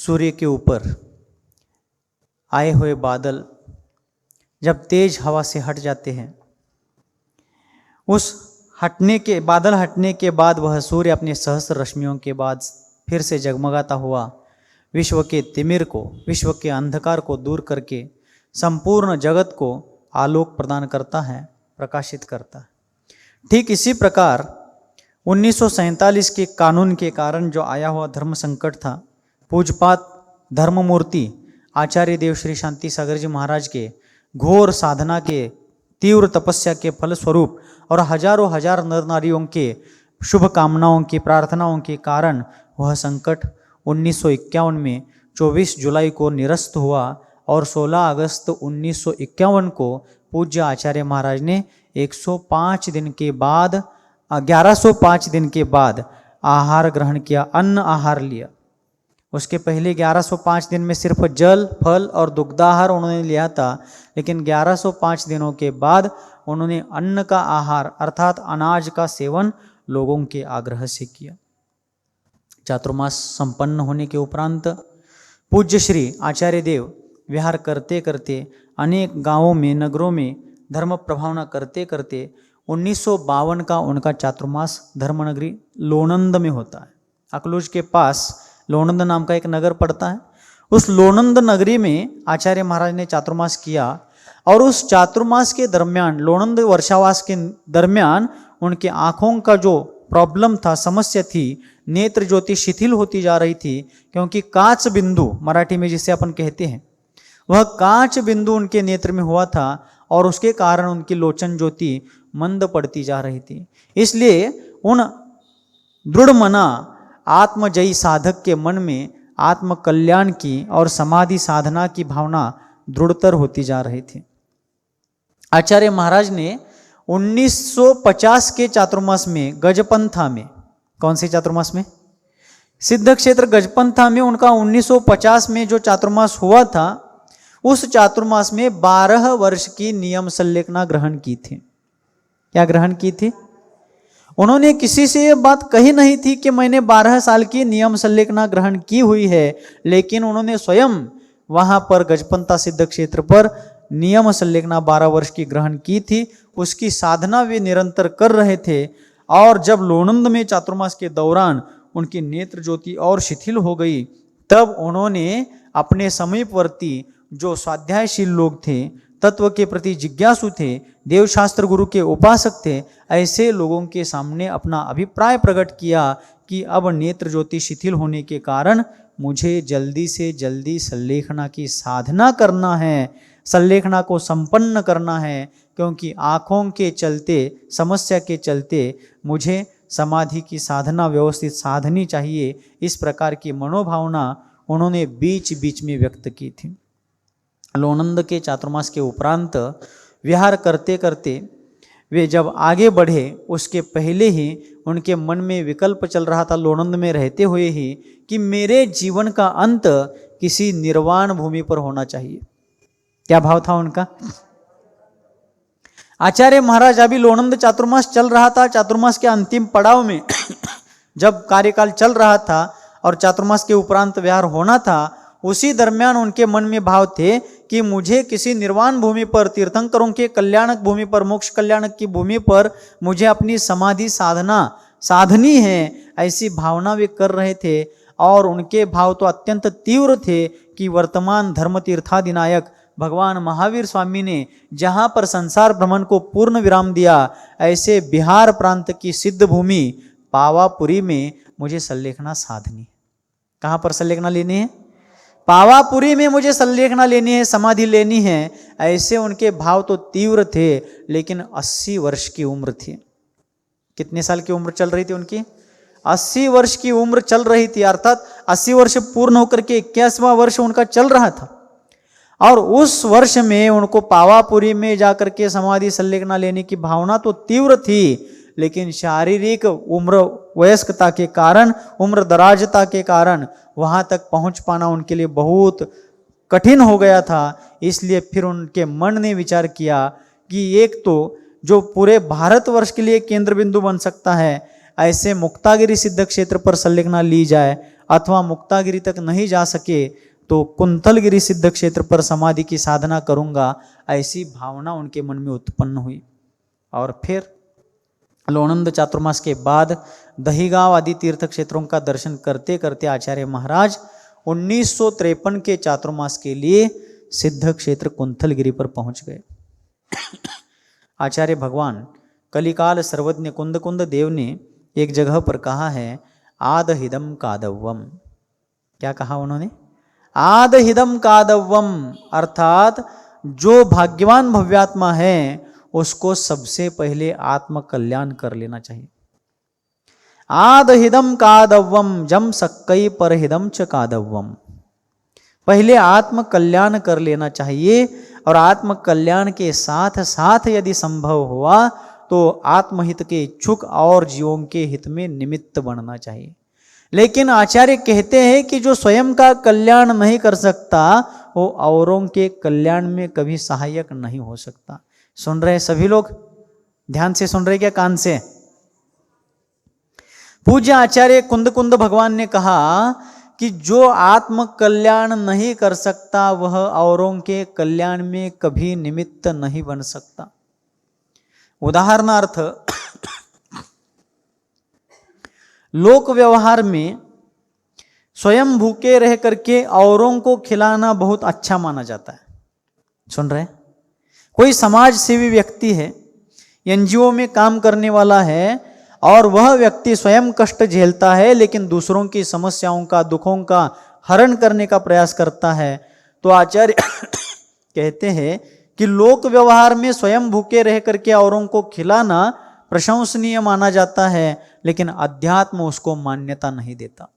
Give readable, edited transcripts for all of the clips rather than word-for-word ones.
सूर्य के ऊपर आए हुए बादल जब तेज हवा से हट जाते हैं, उस बादल हटने के बाद वह सूर्य अपने सहस्त्र रश्मियों के बाद फिर से जगमगाता हुआ विश्व के तिमिर को, विश्व के अंधकार को दूर करके संपूर्ण जगत को आलोक प्रदान करता है, प्रकाशित करता है। ठीक इसी प्रकार 1947 के कानून के कारण जो आया हुआ धर्म संकट था, पूजपात धर्ममूर्ति आचार्य देव श्री शांति सागर जी महाराज के घोर साधना के तीव्र तपस्या के फलस्वरूप और हजारों हजार नर नारियों के शुभ कामनाओं की प्रार्थनाओं के कारण वह संकट 1951 में 24 जुलाई को निरस्त हुआ और 16 अगस्त 1951 को पूज्य आचार्य महाराज ने 1105 दिन के बाद आहार ग्रहण किया, अन्न आहार लिया। उसके पहले 1105 दिन में सिर्फ जल, फल और दुग्धाहार उन्होंने लिया था, लेकिन 1105 दिनों के बाद उन्होंने अन्न का आहार अर्थात अनाज का सेवन लोगों के आग्रह से किया। चातुर्मास संपन्न होने के उपरांत पूज्य श्री आचार्य देव विहार करते करते अनेक गांवों में, नगरों में धर्म प्रभावना करते करते 1952 का उनका चातुर्मास धर्मनगरी लोणंद में होता है। अकलूज के पास लोणंद नाम का एक नगर पड़ता है। उस लोणंद नगरी में आचार्य महाराज ने चातुर्मास किया और उस चातुर्मास के दरमियान, लोणंद वर्षावास के दरमियान उनके आँखों का जो प्रॉब्लम था, समस्या थी, नेत्र ज्योति शिथिल होती जा रही थी, क्योंकि काच बिंदु मराठी में जिसे अपन कहते हैं, वह काच बिंदु उनके नेत्र में हुआ था और उसके कारण उनकी लोचन ज्योति मंद पड़ती जा रही थी। इसलिए उन दृढ़ मना आत्मजयी साधक के मन में आत्म कल्याण की और समाधि साधना की भावना दृढ़तर होती जा रही थी। आचार्य महाराज ने 1950 के चातुर्मास में गजपंथा में, कौन से चातुर्मास में? सिद्ध क्षेत्र गजपंथा में उनका 1950 में जो चातुर्मास हुआ था, उस चातुर्मास में 12 वर्ष की नियम संलेखना ग्रहण की थी। क्या ग्रहण की थी? उन्होंने किसी से ये बात कही नहीं थी कि मैंने 12 साल की नियम संलेखना ग्रहण की हुई है, लेकिन उन्होंने स्वयं वहां पर गजपंथा सिद्ध क्षेत्र पर नियम संलेखना 12 वर्ष की ग्रहण की थी। उसकी साधना वे निरंतर कर रहे थे और जब लोणंद में चातुर्मास के दौरान उनकी नेत्र ज्योति और शिथिल हो गई, तब उन्होंने अपने समीपवर्ती जो स्वाध्यायशील लोग थे, तत्व के प्रति जिज्ञासु थे, देवशास्त्र गुरु के उपासक थे, ऐसे लोगों के सामने अपना अभिप्राय प्रकट किया कि अब नेत्र ज्योति शिथिल होने के कारण मुझे जल्दी से जल्दी संलेखना की साधना करना है, संलेखना को संपन्न करना है, क्योंकि आँखों के चलते, समस्या के चलते मुझे समाधि की साधना व्यवस्थित साधनी चाहिए। इस प्रकार की मनोभावना उन्होंने बीच बीच में व्यक्त की थी। लोणंद के चातुर्मास के उपरांत विहार करते करते वे जब आगे बढ़े, उसके पहले ही उनके मन में विकल्प चल रहा था, लोणंद में रहते हुए ही, कि मेरे जीवन का अंत किसी निर्वाण भूमि पर होना चाहिए। क्या भाव था उनका? आचार्य महाराज अभी लोणंद चातुर्मास चल रहा था, चातुर्मास के अंतिम पड़ाव में जब कार्यकाल चल रहा था और चातुर्मास के उपरांत विहार होना था, उसी दरमियान उनके मन में भाव थे कि मुझे किसी निर्वाण भूमि पर, तीर्थंकरों के कल्याणक भूमि पर, मोक्ष कल्याणक की भूमि पर मुझे अपनी समाधि साधना साधनी है, ऐसी भावना वे कर रहे थे। और उनके भाव तो अत्यंत तीव्र थे कि वर्तमान धर्म तीर्थादिनायक भगवान महावीर स्वामी ने जहाँ पर संसार भ्रमण को पूर्ण विराम दिया, ऐसे बिहार प्रांत की सिद्ध भूमि पावापुरी में मुझे संलेखना साधनी। कहाँ पर संलेखना लेनी है? पावापुरी में मुझे संलेखना लेनी है, समाधि लेनी है। ऐसे उनके भाव तो तीव्र थे, लेकिन 80 वर्ष की उम्र थी। कितने साल की उम्र चल रही थी उनकी? 80 वर्ष की उम्र चल रही थी, अर्थात 80 वर्ष पूर्ण होकर के 81वां वर्ष उनका चल रहा था। और उस वर्ष में उनको पावापुरी में जाकर के समाधि संलेखना लेने की भावना तो तीव्र थी, लेकिन शारीरिक उम्र वयस्कता के कारण, उम्र दराजता के कारण वहां तक पहुंच पाना उनके लिए बहुत कठिन हो गया था। इसलिए फिर उनके मन ने विचार किया कि एक तो जो पूरे भारतवर्ष के लिए केंद्र बिंदु बन सकता है, ऐसे मुक्तागिरी सिद्ध क्षेत्र पर संलेखना ली जाए अथवा मुक्तागिरी तक नहीं जा सके तो कुंतलगिरी सिद्ध क्षेत्र पर समाधि की साधना करूंगा, ऐसी भावना उनके मन में उत्पन्न हुई। और फिर लोणंद चातुर्मास के बाद दहीगांव आदि तीर्थ क्षेत्रों का दर्शन करते करते आचार्य महाराज 1953 के चातुर्मास के लिए सिद्ध क्षेत्र कुंतलगिरी पर पहुंच गए। आचार्य भगवान कलिकाल सर्वज्ञ कुंद कुंद देव ने एक जगह पर कहा है आदहिदम कादव्वम। क्या कहा उन्होंने? आदहिदम कादव्वम, अर्थात जो भाग्यवान भव्यात्मा है उसको सबसे पहले आत्म कल्याण कर लेना चाहिए। आदहिदम कादव्वम जम सक्कई परहिदम च कादव्वम, पहले आत्म कल्याण कर लेना चाहिए और आत्म कल्याण के साथ साथ यदि संभव हुआ तो आत्महित के इच्छुक और जीवों के हित में निमित्त बनना चाहिए। लेकिन आचार्य कहते हैं कि जो स्वयं का कल्याण नहीं कर सकता वो औरों के कल्याण में कभी सहायक नहीं हो सकता। सुन रहे सभी लोग? ध्यान से सुन रहे क्या? कान से? पूज्य आचार्य कुंद कुंद भगवान ने कहा कि जो आत्म कल्याण नहीं कर सकता वह औरों के कल्याण में कभी निमित्त नहीं बन सकता। उदाहरणार्थ लोक व्यवहार में स्वयं भूखे रह करके औरों को खिलाना बहुत अच्छा माना जाता है। सुन रहे? कोई समाज सेवी व्यक्ति है, एनजीओ में काम करने वाला है और वह व्यक्ति स्वयं कष्ट झेलता है लेकिन दूसरों की समस्याओं का, दुखों का हरण करने का प्रयास करता है, तो आचार्य कहते हैं कि लोक व्यवहार में स्वयं भूखे रह करके औरों को खिलाना प्रशंसनीय माना जाता है, लेकिन अध्यात्म उसको मान्यता नहीं देता।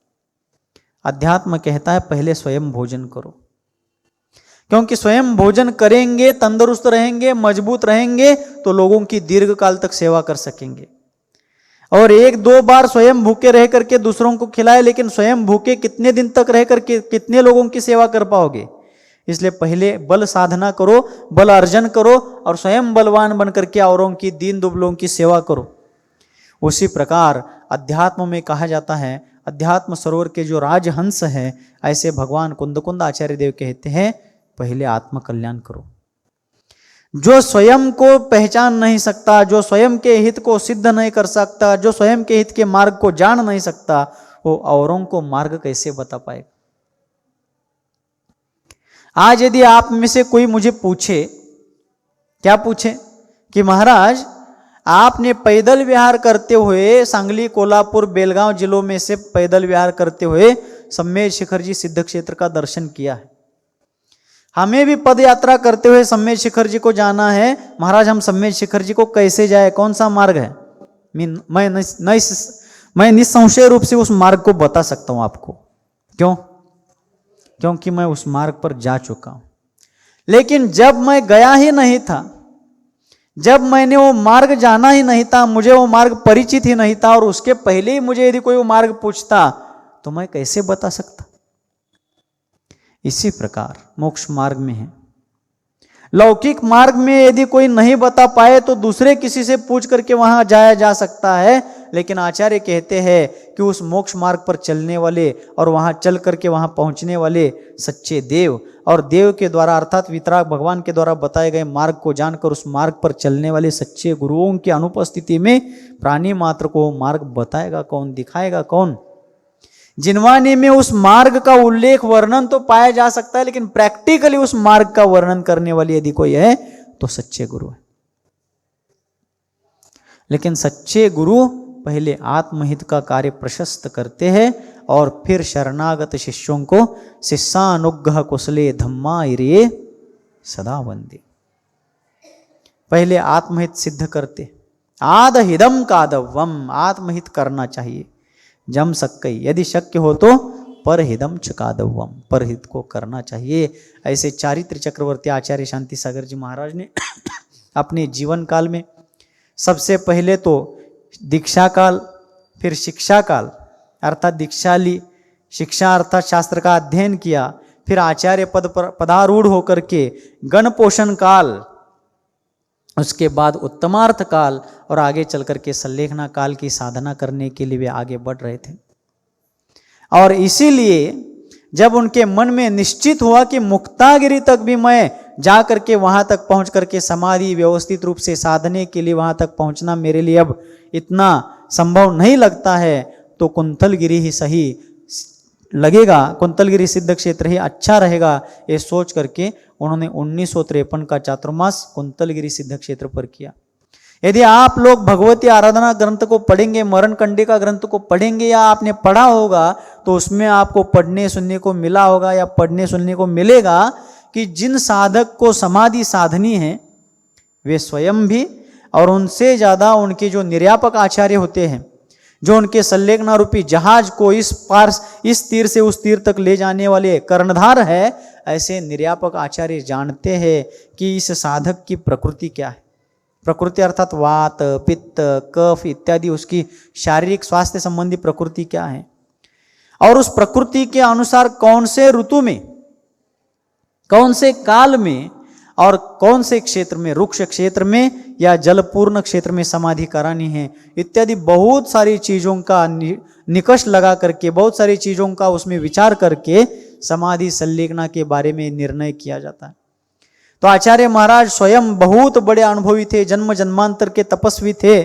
अध्यात्म कहता है पहले स्वयं भोजन करो, क्योंकि स्वयं भोजन करेंगे, तंदुरुस्त रहेंगे, मजबूत रहेंगे तो लोगों की दीर्घ काल तक सेवा कर सकेंगे। और एक दो बार स्वयं भूखे रह करके दूसरों को खिलाए, लेकिन स्वयं भूखे कितने दिन तक रह करके कितने लोगों की सेवा कर पाओगे? इसलिए पहले बल साधना करो, बल अर्जन करो और स्वयं बलवान बन करके औरों की, दीन दुबलों की सेवा करो। उसी प्रकार अध्यात्म में कहा जाता है, अध्यात्म सरोवर के जो राजहंस है, ऐसे भगवान कुंद कुंद आचार्य देव कहते हैं पहले आत्म कल्याण करो। जो स्वयं को पहचान नहीं सकता, जो स्वयं के हित को सिद्ध नहीं कर सकता, जो स्वयं के हित के मार्ग को जान नहीं सकता, वो औरों को मार्ग कैसे बता पाएगा? आज यदि आप में से कोई मुझे पूछे, क्या पूछे कि महाराज आपने पैदल विहार करते हुए सांगली, कोल्हापुर, बेलगांव जिलों में से पैदल विहार करते हुए सम्मेद शिखर जी सिद्ध क्षेत्र का दर्शन किया है, हमें भी पद यात्रा करते हुए सम्मेद शिखर जी को जाना है, महाराज हम सम्मेद शिखर जी को कैसे जाए, कौन सा मार्ग है? मैं निसंशय रूप से उस मार्ग को बता सकता हूं आपको। क्यों? क्योंकि मैं उस मार्ग पर जा चुका हूं। लेकिन जब मैं गया ही नहीं था, जब मैंने वो मार्ग जाना ही नहीं था, मुझे वो मार्ग परिचित ही नहीं था, और उसके पहले ही मुझे यदि कोई वो मार्ग पूछता तो मैं कैसे बता सकता? इसी प्रकार मोक्ष मार्ग में है। लौकिक मार्ग में यदि कोई नहीं बता पाए तो दूसरे किसी से पूछ करके वहां जाया जा सकता है, लेकिन आचार्य कहते हैं कि उस मोक्ष मार्ग पर चलने वाले और वहां चल करके वहां पहुंचने वाले सच्चे देव और देव के द्वारा अर्थात वितराग भगवान के द्वारा बताए गए मार्ग को जानकर उस मार्ग पर चलने वाले सच्चे गुरुओं की अनुपस्थिति में प्राणी मात्र को मार्ग बताएगा कौन, दिखाएगा कौन? जिनवानी में उस मार्ग का उल्लेख, वर्णन तो पाया जा सकता है, लेकिन प्रैक्टिकली उस मार्ग का वर्णन करने वाली यदि कोई है तो सच्चे गुरु है। लेकिन सच्चे गुरु पहले आत्महित का कार्य प्रशस्त करते हैं और फिर शरणागत शिष्यों को शिष्यानुग्रह कुशले धम्मा इरे सदा वंदे, पहले आत्महित सिद्ध करते। आदहिदम कादव्वम, आत्महित करना चाहिए। जम सक्कई, यदि शक्य हो तो परहिदम च कादव्वम, परहित को करना चाहिए। ऐसे चारित्र चक्रवर्ती आचार्य शांति सागर जी महाराज ने अपने जीवन काल में सबसे पहले तो दीक्षा काल, फिर शिक्षा काल अर्थात दीक्षा ली, शिक्षा अर्थात शास्त्र का अध्ययन किया, फिर आचार्य पद पर पदारूढ़ होकर के गण पोषण काल, उसके बाद उत्तमार्थ काल और आगे चल करके संलेखना काल की साधना करने के लिए वे आगे बढ़ रहे थे। और इसीलिए जब उनके मन में निश्चित हुआ कि मुक्तागिरी तक भी मैं जा करके वहां तक पहुंच करके समाधि व्यवस्थित रूप से साधने के लिए वहां तक पहुंचना मेरे लिए अब इतना संभव नहीं लगता है, तो कुंतलगिरी ही सही लगेगा, कुंतलगिरी सिद्ध क्षेत्र ही अच्छा रहेगा, ये सोच करके उन्होंने 1953 का चातुर्मास कुंतलगिरी सिद्ध क्षेत्र पर किया। यदि आप लोग भगवती आराधना ग्रंथ को पढ़ेंगे, मरण कंडिका ग्रंथ को पढ़ेंगे या आपने पढ़ा होगा, तो उसमें आपको पढ़ने सुनने को मिला होगा या पढ़ने सुनने को मिलेगा कि जिन साधक को समाधि साधनी है वे स्वयं भी और उनसे ज़्यादा उनके जो निर्यापक आचार्य होते हैं, जो उनके संलेखना रूपी जहाज को इस तीर से उस तीर तक ले जाने वाले कर्णधार है, ऐसे निर्यापक आचार्य जानते हैं कि इस साधक की प्रकृति क्या है। प्रकृति अर्थात वात, पित्त, कफ इत्यादि उसकी शारीरिक स्वास्थ्य संबंधी प्रकृति क्या है, और उस प्रकृति के अनुसार कौन से ऋतु में, कौन से काल में और कौन से क्षेत्र में, रुक्ष क्षेत्र में या जलपूर्ण क्षेत्र में समाधि करानी है, इत्यादि बहुत सारी चीज़ों का निकष लगा करके, बहुत सारी चीज़ों का उसमें विचार करके समाधि संलेखना के बारे में निर्णय किया जाता है। तो आचार्य महाराज स्वयं बहुत बड़े अनुभवी थे, जन्म जन्मांतर के तपस्वी थे,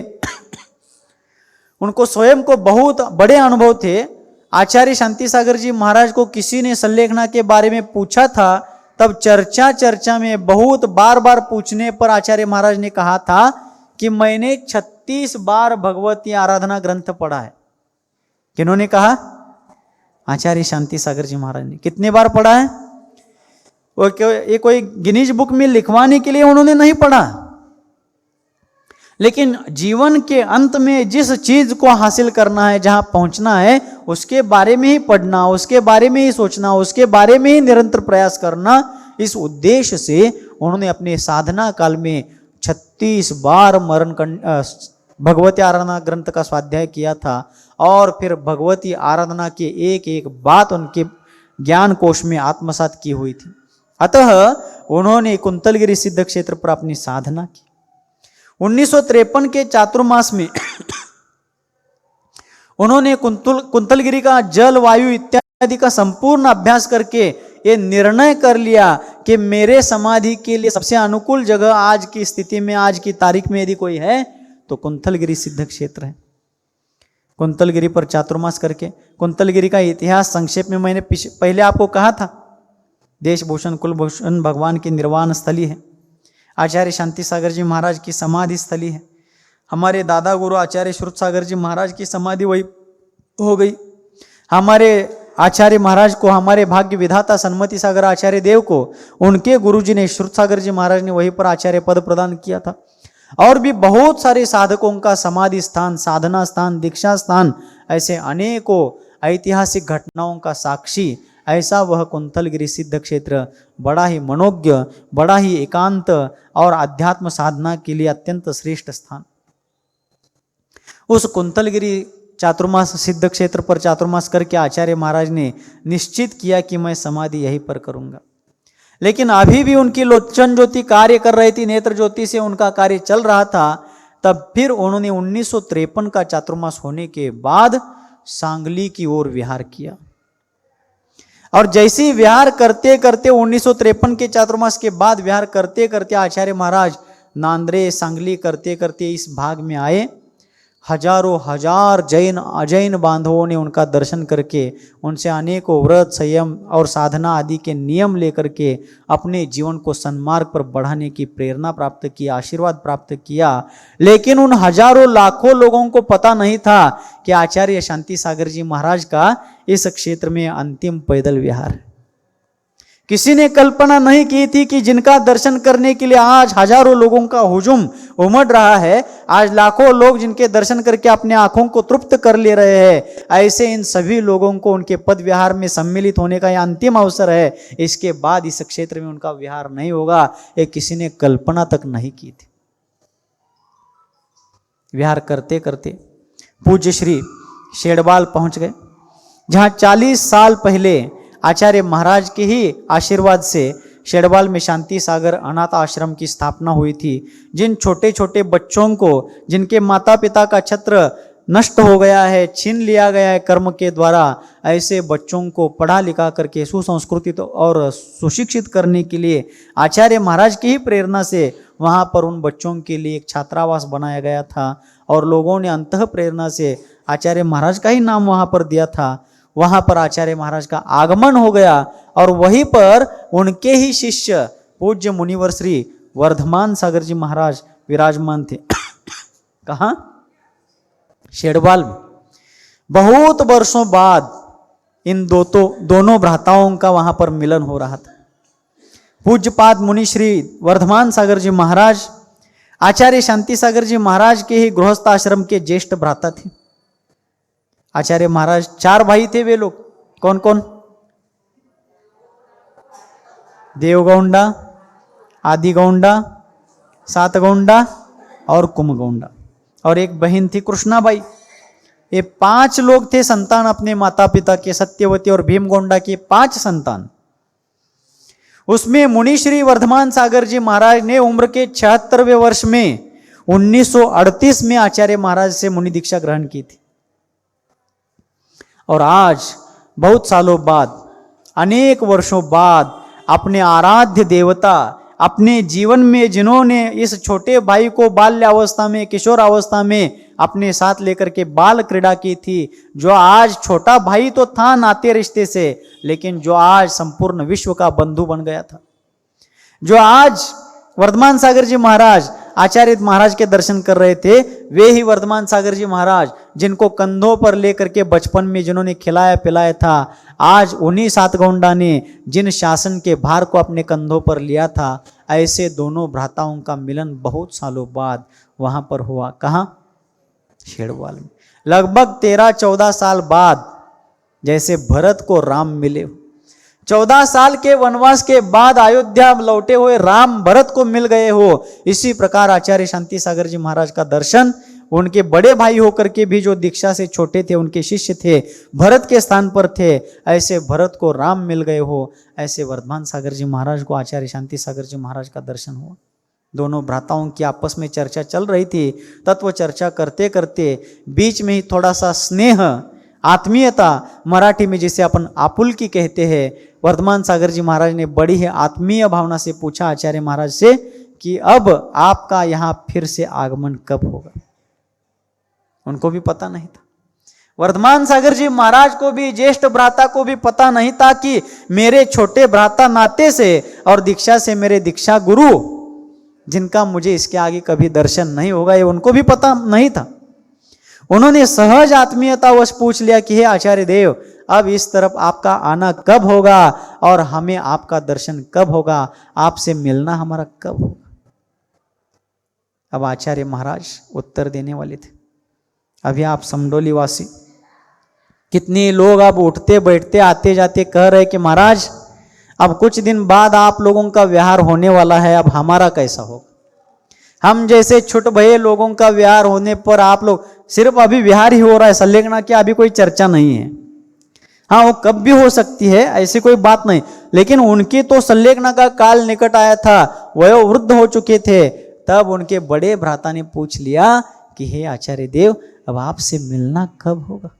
उनको स्वयं को बहुत बड़े अनुभव थे। आचार्य शांति सागर जी महाराज को किसी ने संलेखना के बारे में पूछा था, तब चर्चा में बहुत बार बार पूछने पर आचार्य महाराज ने कहा था कि मैंने 36 बार भगवती आराधना ग्रंथ पढ़ा है। किन्होंने कहा? आचार्य शांति सागर जी महाराज ने। कितने बार पढ़ा है? ये कोई गिनीज बुक में लिखवाने के लिए उन्होंने नहीं पढ़ा, लेकिन जीवन के अंत में जिस चीज को हासिल करना है, जहां पहुंचना है, उसके बारे में ही पढ़ना, उसके बारे में ही सोचना, उसके बारे में ही निरंतर प्रयास करना, इस उद्देश्य से उन्होंने अपने साधना काल में 36 बार भगवती आराधना ग्रंथ का स्वाध्याय किया था, और फिर भगवती आराधना के एक एक बात उनके ज्ञान कोश में आत्मसात की हुई थी। अतः उन्होंने कुंतलगिरी सिद्ध क्षेत्र पर अपनी साधना की। 1953 के चातुर्मास में उन्होंने कुंतलगिरी का जल, वायु इत्यादि का संपूर्ण अभ्यास करके ये निर्णय कर लिया कि मेरे समाधि के लिए सबसे अनुकूल जगह आज की स्थिति में, आज की तारीख में यदि कोई है तो कुंतलगिरी सिद्ध क्षेत्र है। कुंतलगिरी पर चातुर्मास करके, कुंतलगिरी का इतिहास संक्षेप में मैंने पहले आपको कहा था, देशभूषण कुलभूषण भगवान की निर्वाण स्थली है, आचार्य शांति सागर जी महाराज की समाधि स्थली है, हमारे दादा गुरु आचार्य श्रुत सागर जी महाराज की समाधि वही हो गई, हमारे आचार्य महाराज को, हमारे भाग्य विधाता सन्मति सागर आचार्य देव को उनके गुरुजी ने, श्रुत सागर जी महाराज ने वहीं पर आचार्य पद प्रदान किया था। और भी बहुत सारे साधकों का समाधि स्थान, साधना स्थान, दीक्षा स्थान, ऐसे अनेकों ऐतिहासिक घटनाओं का साक्षी ऐसा वह कुंतलगिरी सिद्ध क्षेत्र बड़ा ही मनोज्ञ, बड़ा ही एकांत और अध्यात्म साधना के लिए अत्यंत श्रेष्ठ स्थान। उस कुंतलगिरी चातुर्मास सिद्ध क्षेत्र पर चातुर्मास करके आचार्य महाराज ने निश्चित किया कि मैं समाधि यहीं पर करूंगा। लेकिन अभी भी उनकी लोचन ज्योति कार्य कर रही थी, नेत्र ज्योति से उनका कार्य चल रहा था। तब फिर उन्होंने 1953 का चातुर्मास होने के बाद सांगली की ओर विहार किया, और जैसे ही विहार करते करते 1953 के चातुर्मास के बाद विहार करते करते आचार्य महाराज नांद्रे सांगली करते करते इस भाग में आए। हजारों हजार जैन अजैन बांधवों ने उनका दर्शन करके उनसे अनेकों व्रत, संयम और साधना आदि के नियम लेकर के अपने जीवन को सन्मार्ग पर बढ़ाने की प्रेरणा प्राप्त की, आशीर्वाद प्राप्त किया। लेकिन उन हजारों लाखों लोगों को पता नहीं था कि आचार्य शांति सागर जी महाराज का इस क्षेत्र में अंतिम पैदल विहार। किसी ने कल्पना नहीं की थी कि जिनका दर्शन करने के लिए आज हजारों लोगों का हुजूम उमड़ रहा है, आज लाखों लोग जिनके दर्शन करके अपने आंखों को तृप्त कर ले रहे हैं, ऐसे इन सभी लोगों को उनके पद विहार में सम्मिलित होने का यह अंतिम अवसर है। इसके बाद इस क्षेत्र में उनका विहार नहीं होगा, ये किसी ने कल्पना तक नहीं की थी। विहार करते करते पूज्य श्री शेड़बाल पहुंच गए, जहां 40 साल पहले आचार्य महाराज के ही आशीर्वाद से शेड़बाल में शांति सागर अनाथ आश्रम की स्थापना हुई थी। जिन छोटे छोटे बच्चों को, जिनके माता पिता का छत्र नष्ट हो गया है, छीन लिया गया है कर्म के द्वारा, ऐसे बच्चों को पढ़ा लिखा करके सुसंस्कृतित और सुशिक्षित करने के लिए आचार्य महाराज की ही प्रेरणा से वहाँ पर उन बच्चों के लिए एक छात्रावास बनाया गया था और लोगों ने अंतः प्रेरणा से आचार्य महाराज का ही नाम वहाँ पर दिया था। वहाँ पर आचार्य महाराज का आगमन हो गया और वहीं पर उनके ही शिष्य पूज्य मुनिवर श्री वर्धमान सागर जी महाराज विराजमान थे। कहाँ? शेड़वाल में। बहुत वर्षों बाद इन दोनों भ्राताओं का वहां पर मिलन हो रहा था। पूज्यपाद मुनि श्री वर्धमान सागर जी महाराज आचार्य शांति सागर जी महाराज के ही गृहस्थ आश्रम के ज्येष्ठ भ्राता थे। आचार्य महाराज 4 भाई थे। वे लोग कौन कौन? देवगौंडा, आदिगौंडा, सातगौंडा और कुमगौंडा, और एक बहन थी कृष्णाबाई। ये 5 लोग थे संतान अपने माता पिता के, सत्यवती और भीमगौंडा के 5 संतान। उसमें मुनि श्री वर्धमान सागर जी महाराज ने उम्र के 76वें वर्ष में 1938 में आचार्य महाराज से मुनि दीक्षा ग्रहण की थी। और आज बहुत सालों बाद, अनेक वर्षों बाद, अपने आराध्य देवता, अपने जीवन में जिन्होंने इस छोटे भाई को बाल्यावस्था में, किशोरावस्था में अपने साथ लेकर के बाल क्रीड़ा की थी, जो आज छोटा भाई तो था नाते रिश्ते से, लेकिन जो आज संपूर्ण विश्व का बंधु बन गया था, जो आज वर्धमान सागर जी महाराज आचार्य महाराज के दर्शन कर रहे थे, वे ही वर्धमान सागर जी महाराज जिनको कंधों पर लेकर के बचपन में जिन्होंने खिलाया पिलाया था, आज उन्हीं सातगौंडा ने जिन शासन के भार को अपने कंधों पर लिया था। ऐसे दोनों भ्राताओं का मिलन बहुत सालों बाद वहां पर हुआ। कहाँ? शेड़वाल में। लगभग 13-14 साल बाद, जैसे भरत को राम मिले, 14 साल के वनवास के बाद अयोध्या लौटे हुए राम भरत को मिल गए हो, इसी प्रकार आचार्य शांति सागर जी महाराज का दर्शन उनके बड़े भाई होकर के भी जो दीक्षा से छोटे थे, उनके शिष्य थे, भरत के स्थान पर थे, ऐसे भरत को राम मिल गए हो, ऐसे वर्धमान सागर जी महाराज को आचार्य शांति सागर जी महाराज का दर्शन हुआ। दोनों भ्राताओं की आपस में चर्चा चल रही थी। तत्व चर्चा करते करते बीच में ही थोड़ा सा स्नेह, आत्मीयता, मराठी में जिसे अपन आपुलकी कहते हैं, वर्धमान सागर जी महाराज ने बड़ी ही आत्मीय भावना से पूछा आचार्य महाराज से कि अब आपका यहाँ फिर से आगमन कब होगा। उनको भी पता नहीं था, वर्धमान सागर जी महाराज को भी, ज्येष्ठ भ्राता को भी पता नहीं था कि मेरे छोटे भ्राता नाते से और दीक्षा से मेरे दीक्षा गुरु, जिनका मुझे इसके आगे कभी दर्शन नहीं होगा, ये उनको भी पता नहीं था। उन्होंने सहज आत्मीयतावश पूछ लिया कि हे आचार्य देव, अब इस तरफ आपका आना कब होगा और हमें आपका दर्शन कब होगा, आपसे मिलना हमारा कब होगा। अब आचार्य महाराज उत्तर देने वाले थे। अभी आप समडोली वासी, कितने लोग अब उठते बैठते आते जाते कह रहे कि महाराज अब कुछ दिन बाद आप लोगों का विहार होने वाला है, अब हमारा कैसा होगा। हम जैसे छुट भये लोगों का विहार होने पर आप लोग, सिर्फ अभी विहार ही हो रहा है, संलग्न की अभी कोई चर्चा नहीं है। हाँ, वो कब भी हो सकती है, ऐसी कोई बात नहीं, लेकिन उनके तो संलग्न का काल निकट आया था, वयोवृद्ध हो चुके थे। तब उनके बड़े भ्राता ने पूछ लिया कि हे आचार्य देव, अब आपसे मिलना कब होगा।